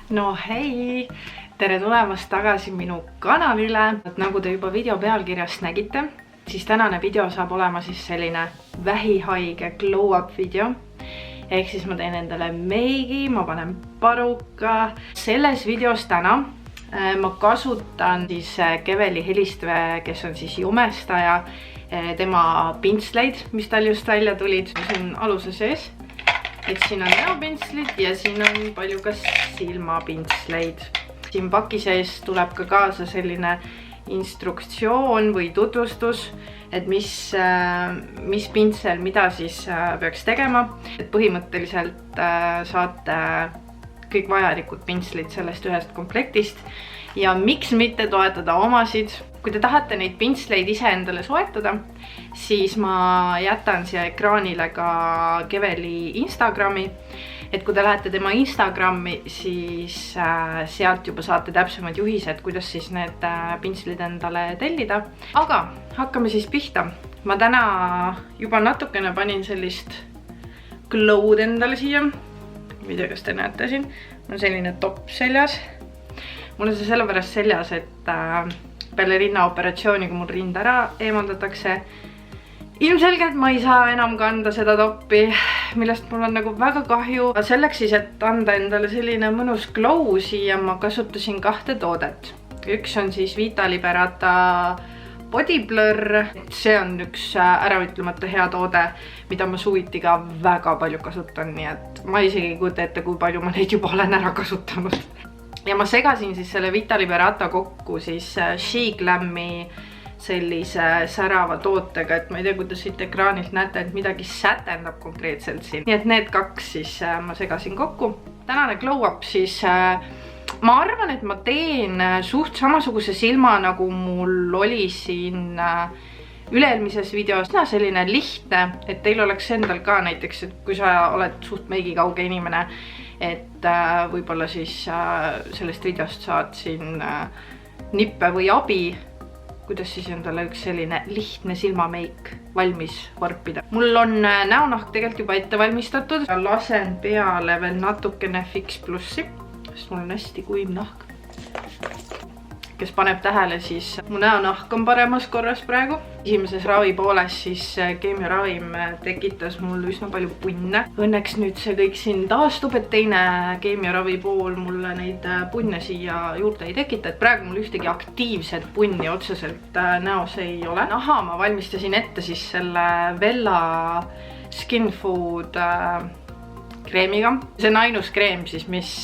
No hei! Tere tulemast tagasi minu kanalile. Nagu te juba video pealkirjast nägite, siis tänane video saab olema siis selline vähihaige glow up video. Ehk siis ma teen endale meigi, ma panen paruka. Selles videos täna ma kasutan siis Keveli Helistve, kes on siis jumestaja, tema pintsleid, mis tal just välja tulid. Siin aluse sees. Et siin on näopintslid ja siin on palju ka silmapintsleid. Siin paki sees tuleb ka kaasa selline instruktsioon või tutvustus, et mis pintsel mida siis peaks tegema. Et põhimõtteliselt saate kõik vajalikud pintslid sellest ühest komplektist. Ja miks mitte toetada omasid? Kui te tahate neid pintsleid ise endale soetada, siis ma jätan siia ekraanile ka Keveli Instagrami. Et kui te lähete tema Instagrami, siis sealt juba saate täpsemad juhised, kuidas siis need pintslid endale tellida. Aga hakkame siis pihta. Ma täna juba natukene panin sellist glow'd endale siia. Ma ei tea, kas te näete siin. Mul on selline top seljas. Mul on see sellepärast seljas, et peale rinnaoperatsiooni, kui mul rind ära eemaldatakse, ilmselgelt ma ei saa enam kanda seda toppi, millest mul on nagu väga kahju. Selleks siis, et anda endale selline mõnus glow siia, ma kasutasin 2 toodet. Üks on siis Vita Liberata Body Blur. See on üks äraütlemata hea toode, mida ma suviti ka väga palju kasutan, nii et ma isegi ei kujuta ette, kui palju ma neid juba olen ära kasutanud. Ja ma segasin siis selle Vita Liberata kokku siis She Glam'i sellise särava tootega, et ma ei tea, kuidas siit ekraanilt näete, et midagi sätendab konkreetselt siin. Nii et need 2 siis ma segasin kokku. Tänane glow up siis, ma arvan, et ma teen suht samasuguse silma, nagu mul oli siin üle-eelmises videos. Selline lihtne, et teil oleks endal ka näiteks, et kui sa oled suht meigi kauge inimene, et võib-olla siis sellest videost saad siin nippe või abi, kuidas siis endale üks selline lihtne silmameik valmis varpida. Mul on näonahk tegelikult juba ette valmistatud. Lasen peale veel natukene Fix Plussi, sest mul on hästi kuiv nahk. Kes paneb tähele, siis mu näonahk on paremas korras praegu. Esimeses ravi pooles siis keemioravim tekitas mul üsna palju punne. Õnneks nüüd see kõik siin taastub, et teine keemioravi pool mulle neid punne siia juurde ei tekita. Et praegu mul ühtegi aktiivset punni otseselt näos ei ole. Naha ma valmistasin ette siis selle Vella Skin Food kreemiga. See on ainus kreem siis, mis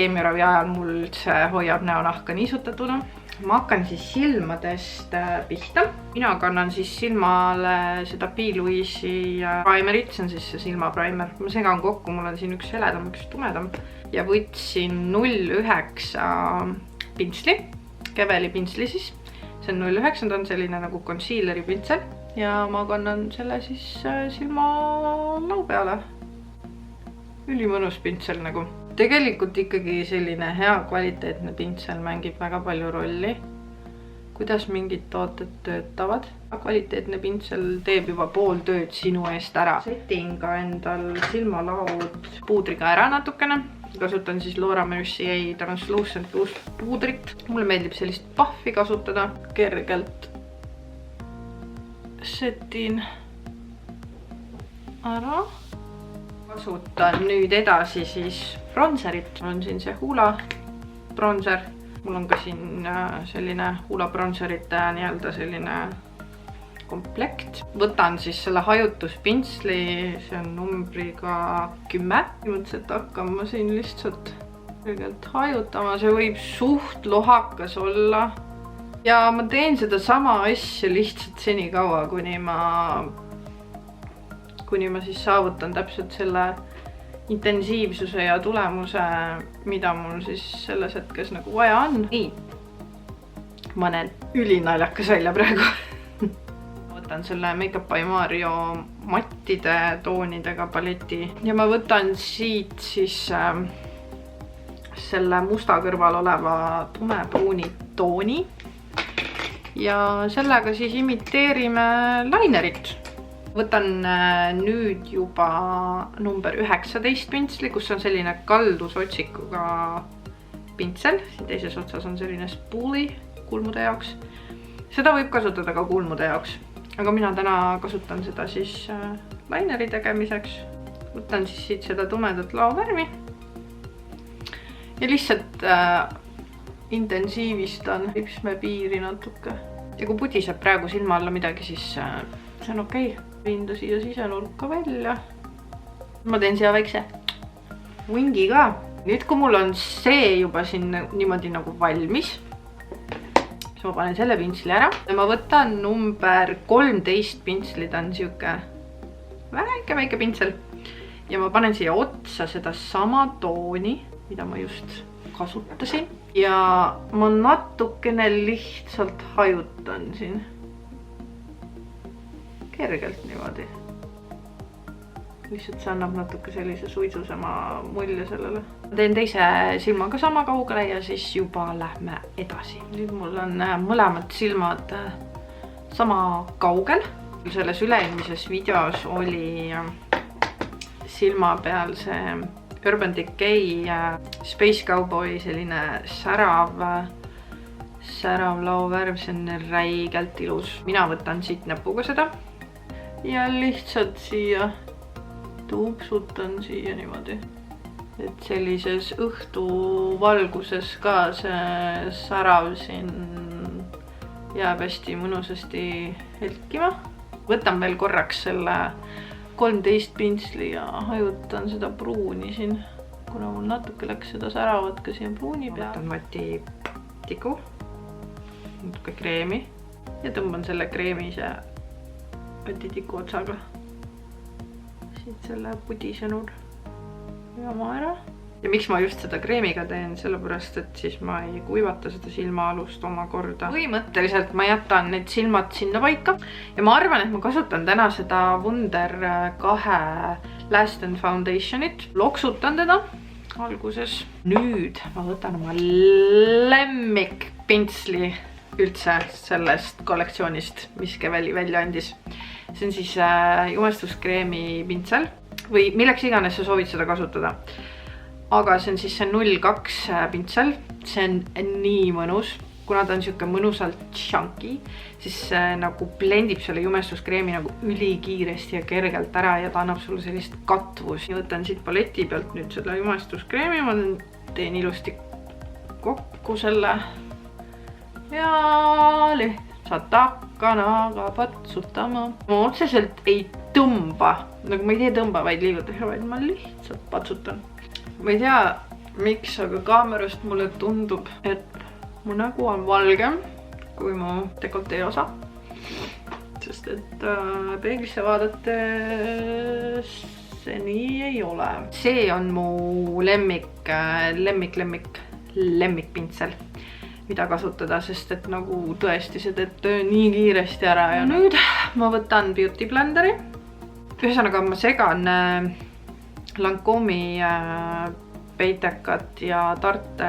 keemioravi ajal mul üldse hoiab näonahka niisutatuna. Ma hakkan siis silmadest pihta. Mina kannan siis silmale seda P. Louise'i primerit, see on siis see silmaprimer. Ma segan kokku, mul on siin üks heledam, üks tumedam. Ja võtsin 09 pintsli, Keveli pintsli siis. See on 09, ta on selline nagu concealeri pintsel. Ja ma kannan selle siis silmalau peale. Ülimõnus pintsel nagu. Tegelikult ikkagi selline hea kvaliteetne pintsel mängib väga palju rolli, kuidas mingid tooted töötavad. Kvaliteetne pintsel teeb juba pool tööd sinu eest ära. Setin ka endal silmalaud puudriga ära natukene. Kasutan siis Laura Mercier Translucent puudrit. Mulle meeldib sellist pahvi kasutada. Kergelt setin ära. Kasutan nüüd edasi siis bronzerit. Mul on siin see Hoola bronzer. Mul on ka siin selline Hoola bronzerite nii-öelda selline komplekt. Võtan siis selle hajutuspintsli, see on numbriga 10. Mõtlesin, et hakkan ma siin lihtsalt hajutama. See võib suht lohakas olla. Ja ma teen seda sama asja lihtsalt senikaua, kuni ma siis saavutan täpselt selle intensiivsuse ja tulemuse, mida mul siis selles hetkes nagu vaja on. Nii, ma näen ülinaljakas välja praegu. Võtan selle Make Up by Mario mattide toonidega paleti ja ma võtan siit siis selle musta kõrval oleva tumepruuni tooni ja sellega siis imiteerime linerit. Võtan nüüd juba number 19 pintsli, kus on selline kaldusotsikuga pintsel, siin teises otsas on selline spooli kulmude jaoks. Seda võib kasutada ka kulmude jaoks, aga mina täna kasutan seda siis laineri tegemiseks. Võtan siis siit seda tumedat laovärvi ja lihtsalt intensiivistan ripsmepiiri natuke. Ja kui pudiseb praegu silma alla midagi, siis see on okei. Viin ta siia sisenurka välja. Ma teen siia väikse wingi ka. Nüüd kui mul on see juba siin niimoodi nagu valmis, siis ma panen selle pintsli ära. Ja ma võtan number 13 pintsli, ta on siuke väike pintsel. Ja ma panen siia otsa seda sama tooni, mida ma just kasutasin. Ja ma natukene lihtsalt hajutan siin. Kergelt niimoodi. Lihtsalt see annab natuke sellise suitsusema mulje sellele. Teen teise silmaga sama kaugele ja siis juba lähme edasi. Nüüd mul on mõlemad silmad sama kaugel. Selles üle-eelmises videos oli silma peal see Urban Decay Space Cowboy, selline särav laovärv, see on räigelt ilus. Mina võtan siit näpuga seda ja lihtsalt siia tupsutan siia niimoodi. Et sellises õhtuvalguses ka see särav siin jääb hästi mõnusasti helkima. Võtan veel korraks selle 13 pintsli ja hajutan seda pruuni siin, kuna mul natuke läks seda säravat ka siia pruuni peal. Võtan vatitiku, natuke kreemi ja tõmban selle kreemi see vatitiku otsaga siit selle pudisenud jama ära. Ja miks ma just seda kreemiga teen, sellepärast, et siis ma ei kuivata seda silmaalust omakorda. Põhimõtteliselt ma jätan need silmad sinna paika ja ma arvan, et ma kasutan täna seda Wunder 2 Last and Foundationit. Loksutan teda alguses. Nüüd ma võtan oma lemmikpintsli üldse sellest kollektsioonist, mis Keveli välja andis. See on siis jumestuskreemi pintsel või milleks iganes sa soovid seda kasutada. Aga see on siis see 02 pintsel, see on nii mõnus, kuna ta on siuke mõnusalt chunky, siis see nagu blendib selle jumestuskreemi nagu ülikiiresti ja kergelt ära ja ta annab sulle sellist katvust. Võtan siit paleti pealt nüüd selle jumestuskreemi, ma teen ilusti kokku selle ja lihtsalt hakkan aga patsutama. Ma otseselt ei tõmba, nagu ma ei tee tõmba, vaid liigutada, vaid ma lihtsalt patsutan. Ma ei tea, miks, aga kaamerast mulle tundub, et mu nägu on valgem kui mu dekoltee osa. Sest et peeglisse vaadates see nii ei ole. See on mu lemmikpintsel, mida kasutada, sest et nagu tõesti see teeb töö nii kiiresti ära. Ja nüüd ma võtan Beauty Blenderi. Ühesõnaga ma segan Lancome'i peitekad ja tarte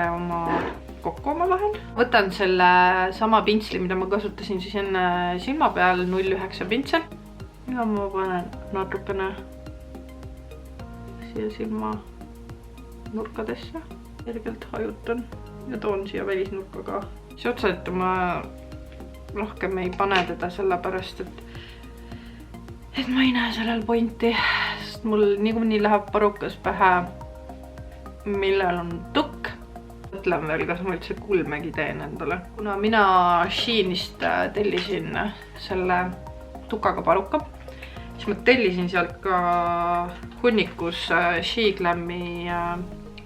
kokku oma vahel. Võtan selle sama pintsli, mida ma kasutasin siis enne silma peal, 09 pintsel. Ja ma panen natukene siia silma nurkadesse. Kergelt hajutan ja toon siia välisnurka ka. See otseselt ma rohkem ei pane teda sellepärast, et ma ei näe sellel pointi. Mul niikuinii läheb parukas pähe, millel on tukk. Mõtlen veel, kas ma üldse kulmegi teen endale. Kuna mina Sheinist tellisin selle tukaga paruka, siis ma tellisin sealt ka hunnikus Sheglam'i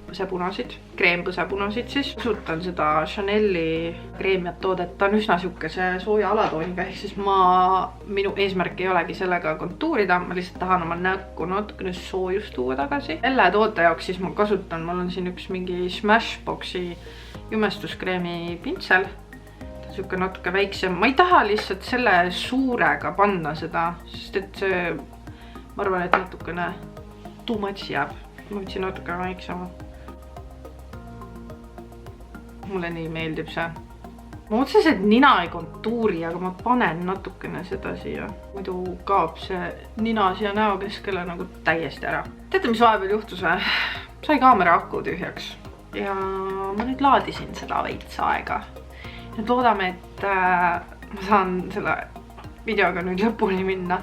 põsepunasid, kreempõsepunasid siis. Kasutan seda Chanel'i kreemiat toodet, ta on üsna siukese sooja alatooniga, ehk siis minu eesmärk ei olegi sellega kontuurida, ma lihtsalt tahan oma näkku natukene soojust tuua tagasi. Selle toote jaoks siis ma kasutan, mul on siin üks mingi Smashboxi jumestuskreemi pintsel. Ta on siuke natuke väiksem, ma ei taha lihtsalt selle suurega panna seda, sest et see, ma arvan, et natukene too much jääb. Ma võtsin natuke väiksema. Mulle nii meeldib see. Ma otseselt nina ei kontuuri, aga ma panen natukene seda siia. Muidu kaob see nina siia näo keskele nagu täiesti ära. Teate, mis vahepeal juhtus? Sai kaamera aku tühjaks. ja ma nüüd laadisin seda veits aega. Nüüd loodame, et ma saan selle videoga nüüd lõpuni minna.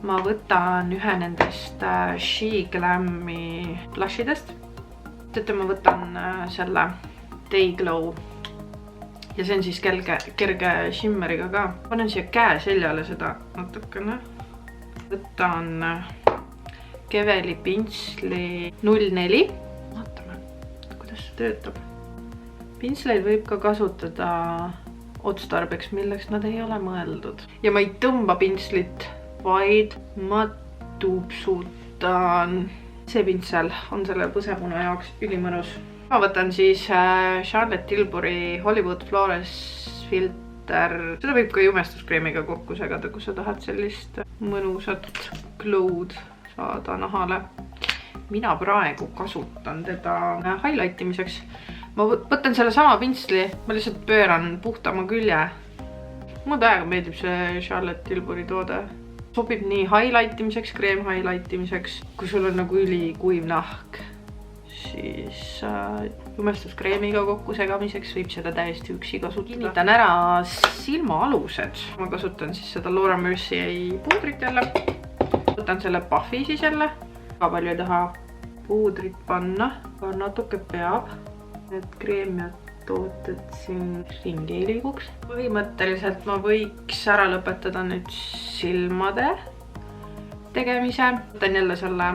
Ma võtan ühe nendest She Glam'i blushidest. Teate, ma võtan selle Day Glow ja see on siis kerge shimmeriga ka. Panen siia käe seljale seda natukene. Võtan Keveli pintsli 04. Vaatame, kuidas see töötab. Pintsleid võib ka kasutada otstarbeks, milleks nad ei ole mõeldud. Ja ma ei tõmba pintslit, vaid ma tupsutan. See pintsel on selle põsepuna jaoks ülimõnus. Ma võtan siis Charlotte Tilbury Hollywood Flores filter. Seda võib ka jumestuskreemiga kokku segada, kui sa tahad sellist mõnusat glow'd saada nahale. Mina praegu kasutan teda highlightimiseks. Ma võtan selle sama pintsli, ma lihtsalt pööran puhtama külje. Mulle täiega meeldib see Charlotte Tilbury toode. Sobib nii highlightimiseks, kreem highlightimiseks. Kui sul on nagu ülikuiv nahk, siis jumestuskreemiga kokku segamiseks võib seda täiesti üksi kasutada. Kinnitan ära silmaalused. Ma kasutan siis seda Laura Mercier puudrit jälle. Võtan selle Puffy siis jälle. Väga palju ei taha puudrit panna, aga natuke peab. Need kreemiad tooted siin ringi ei liiguks. Põhimõtteliselt ma võiks ära lõpetada nüüd silmade tegemise. Võtan jälle selle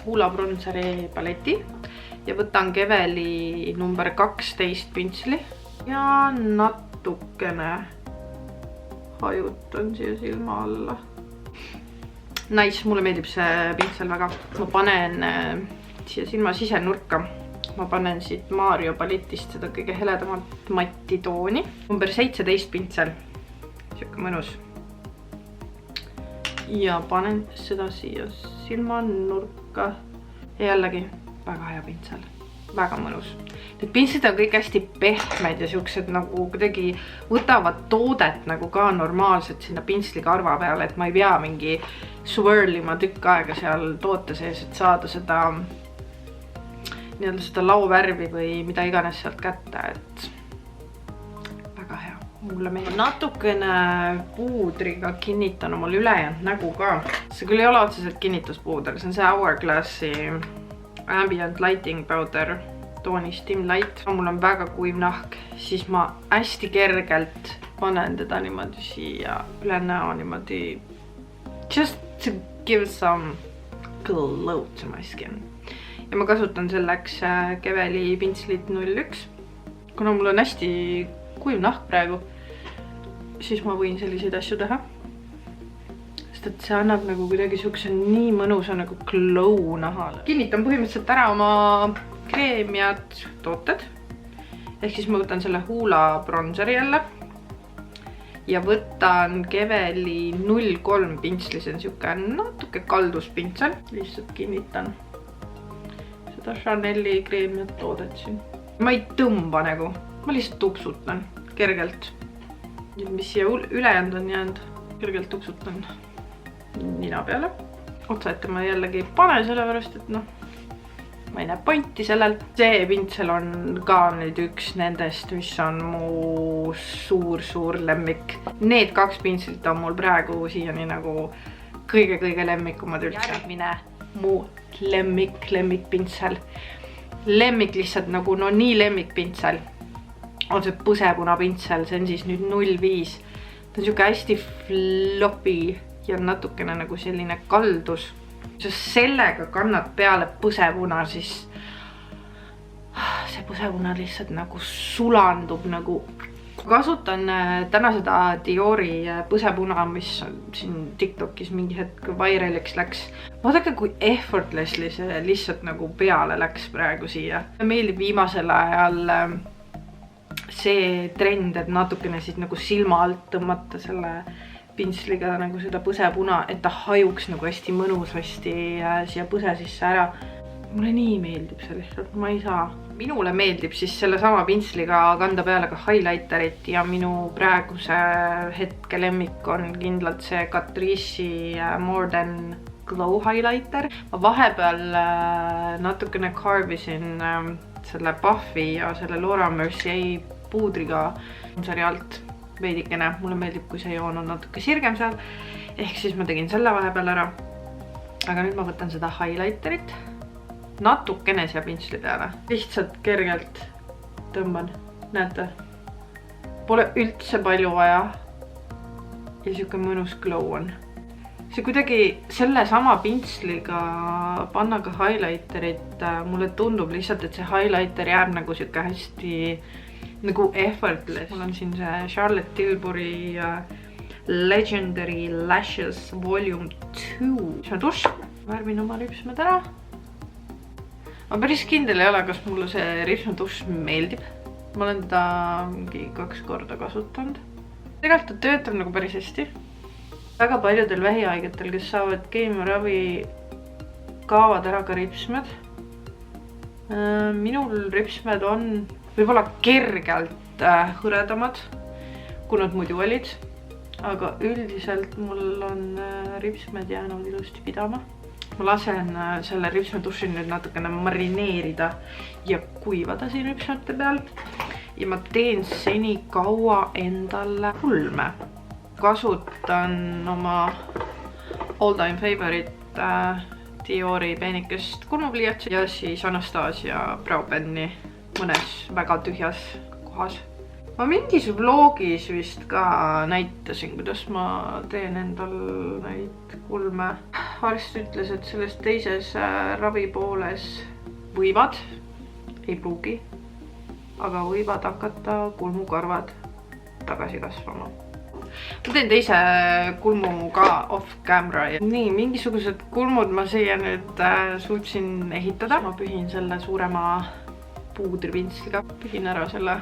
Hoola bronzeri paleti ja võtan Keveli number 12 pintsli ja natukene hajutan siia silma alla. Nice, mulle meeldib see pintsel väga. Ma panen siia silma sisenurka. Ma panen siit Mario paletist seda kõige heledamat matti tooni. Number 17 pintsel. Siuke mõnus. Ja panen seda siia silmanurka. Ja jällegi väga hea pintsel. Väga mõnus. Need pintslid on kõik hästi pehmed ja siuksed nagu kuidagi võtavad toodet nagu ka normaalselt sinna pintslikarva peale, et ma ei pea mingi swirlima tükk aega seal toote sees, et saada seda seda lauvärvi või mida iganes sealt kätte, et väga hea. Mulle meeldib. Natukene puudriga kinnitan omal ülejäänud nägu ka. See küll ei ole otseselt kinnituspuuder, see on see Hourglassi Ambient Lighting Powder toonis Dim Light. Mul on väga kuiv nahk, siis ma hästi kergelt panen teda niimoodi siia üle näo niimoodi. Just to give some glow to my skin. Ja ma kasutan selleks Keveli pintslit 01. Kuna mul on hästi kuiv nahk praegu, siis ma võin selliseid asju teha. Sest et see annab nagu kuidagi siukse nii mõnusa nagu glow nahale. Kinnitan põhimõtteliselt ära oma kreemiad tooted. Ehk siis ma võtan selle Hoola bronzeri jälle. Ja võtan Keveli 03 pintsli, see on siuke natuke kaldus pintsel. Lihtsalt kinnitan Chanel'i kreemiat toodet siin. Ma ei tõmba nagu, ma lihtsalt tupsutan kergelt. Mis siia ülejäänud on jäänud, kergelt tupsutan nina peale. Otsa ette ma jällegi ei pane sellepärast, et ma ei näe pointi sellel. See pintsel on ka nüüd üks nendest, mis on mu suur lemmik. Need 2 pintslit on mul praegu siiani nagu kõige lemmikumad üldse. Järgmine mu lemmik pintsel. Lemmik lihtsalt nagu nii lemmik pintsel. On see põsepuna pintsel, see on siis nüüd 05. Ta on siuke hästi floppy ja natukene nagu selline kaldus. Kui sa sellega kannad peale põsepuna, siis see põsepuna lihtsalt nagu sulandub nagu. Kasutan täna seda Diori põsepuna, mis siin TikTokis mingi hetk vairaliks läks. Vaadake, kui effortlessly see lihtsalt nagu peale läks praegu siia. Meeldib viimasel ajal see trend, et natukene siis nagu silma alt tõmmata selle pintsliga nagu seda põsepuna, et ta hajuks nagu hästi mõnusasti siia põse sisse ära. Mulle nii meeldib see lihtsalt, ma ei saa. Minule meeldib siis selle sama pintsliga kanda peale ka highlighterit ja minu praeguse hetke lemmik on kindlalt see Catrice'i More Than Glow highlighter. Ma vahepeal natukene carvisin selle Puffy ja selle Laura Mercier puudriga sari alt veidikene. Mulle meeldib, kui see joon on natuke sirgem seal. Ehk siis ma tegin selle vahepeal ära. Aga nüüd ma võtan seda highlighterit. Natukene siia pintsli peale. Lihtsalt kergelt tõmban. Näete? Pole üldse palju vaja. Ja siuke mõnus glow on. See kuidagi selle sama pintsliga panna ka highlighterit. Mulle tundub lihtsalt, et see highlighter jääb nagu siuke hästi nagu effortless. Mul on siin see Charlotte Tilbury Legendary Lashes Volume 2. Ripsme dušš. Värvin oma ripsmed ära. Ma päris kindel ei ole, kas mulle see ripsme dušš meeldib. Ma olen teda mingi 2 korda kasutanud. Tegelikult ta töötab nagu päris hästi. Väga paljudel vähihaigetel, kes saavad keemiaravi, kaovad ära ka ripsmed. Minul ripsmed on võib-olla kergelt hõredamad, kui nad muidu olid. Aga üldiselt mul on ripsmed jäänud ilusti pidama. Ma lasen selle ripsme duši nüüd natukene marineerida ja kuivada siin ripsmete peal. Ja ma teen seni kaua endale kulme. Kasutan oma all time favorite Diori peenikest kulmupliiatsi ja siis Anastasia Brow Penni mõnes väga tühjas kohas. Ma mingis vlogis vist ka näitasin, kuidas ma teen endal neid kulme. Arst ütles, et selles teises ravipooles võivad, ei pruugi, aga võivad hakata kulmukarvad tagasi kasvama. Ma teen teise kulmu ka off camera. Nii, mingisugused kulmud ma siia nüüd suutsin ehitada. Ma pühin selle suurema puudripintsliga. Pühin ära selle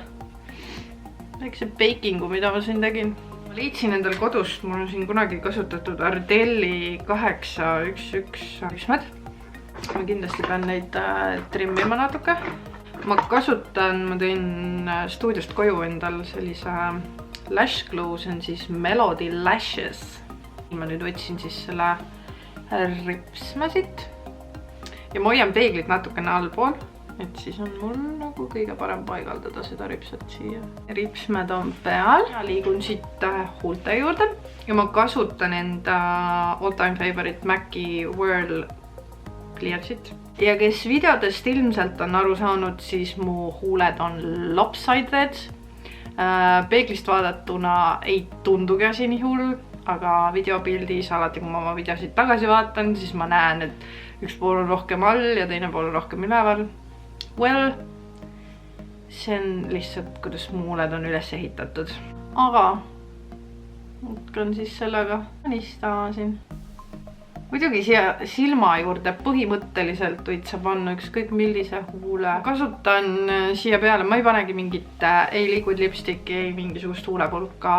väikse bakingu, mida ma siin tegin. Ma liitsin endal kodust, mul on siin kunagi kasutatud Ardelli 811 ripsmed. Ma kindlasti pean neid trimmima natuke. Ma tõin stuudiost koju endal sellise Lash Glue, see on siis Melody Lashes. Ma nüüd võtsin siis selle ripsmesid ja ma hoian peeglit natukene allpool, et siis on mul nagu kõige parem paigaldada seda ripset siia. Ripsmed on peal ja liigun siit huulte juurde ja ma kasutan enda all time favorite MAC-i Whirl pliiatsit. Ja kes videodest ilmselt on aru saanud, siis mu huuled on lopsided. Peeglist vaadatuna ei tundugi asi nii hull, aga videopildis alati, kui ma oma videosid tagasi vaatan, siis ma näen, et üks pool on rohkem all ja teine pool on rohkem üleval. Well, see on lihtsalt, kuidas mu huuled on üles ehitatud. Aga mõtlen siis sellega nistasin. Muidugi siia silma juurde põhimõtteliselt võid sa panna ükskõik millise huule. Kasutan siia peale, ma ei panegi mingit ei liquid lipsticki, ei mingisugust huulepulka,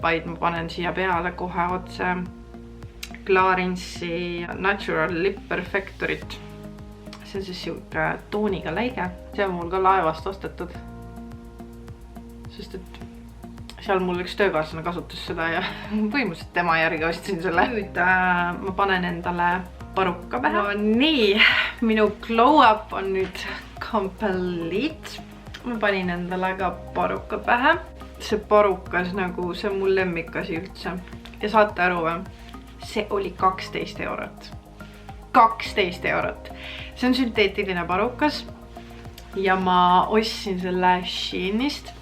vaid ma panen siia peale kohe otse Clarence'i Natural Lip Perfectorit. See on siis siuke tooniga läige. See on mul ka laevast ostetud. Sest et seal mul üks töökaaslane kasutas seda ja põhimõtteliselt tema järgi ostsin selle. Nüüd ma panen endale paruka pähe. No nii, minu glow up on nüüd complete. Ma panin endale ka paruka pähe. See parukas nagu, see on mul lemmikasi üldse. Ja saate aru või? See oli 12 eurot. 12 eurot. See on sünteetiline parukas ja ma ostsin selle Sheinist.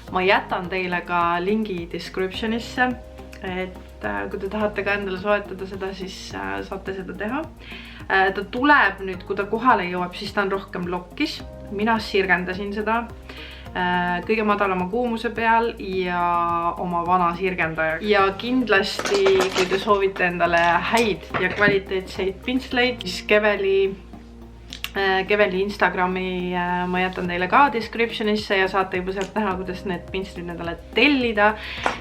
Ma jätan teile ka lingi descriptionisse, et kui te tahate ka endale soetada seda, siis saate seda teha. Ta tuleb nüüd, kui ta kohale jõuab, siis ta on rohkem lokkis. Mina sirgendasin seda kõige madalama kuumuse peal ja oma vana sirgendaja. Ja kindlasti, kui te soovite endale häid ja kvaliteetseid pintsleid, siis Keveli Instagrami ma jätan teile ka descriptionisse ja saate juba sealt näha, kuidas need pintslid endale tellida,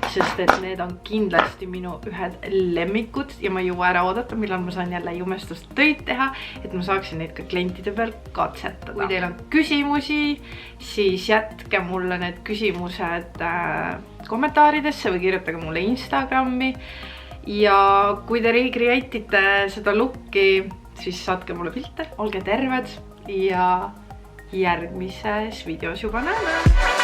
sest et need on kindlasti minu ühed lemmikud ja ma ei jõua ära oodata, millal ma saan jälle jumestust töid teha, et ma saaksin neid ka klientide peal katsetada. Kui teil on küsimusi, siis jätke mulle need küsimused kommentaaridesse või kirjutage mulle Instagrami ja kui te recreatite seda looki, siis saatke mulle pilte, olge terved ja järgmises videos juba näeme.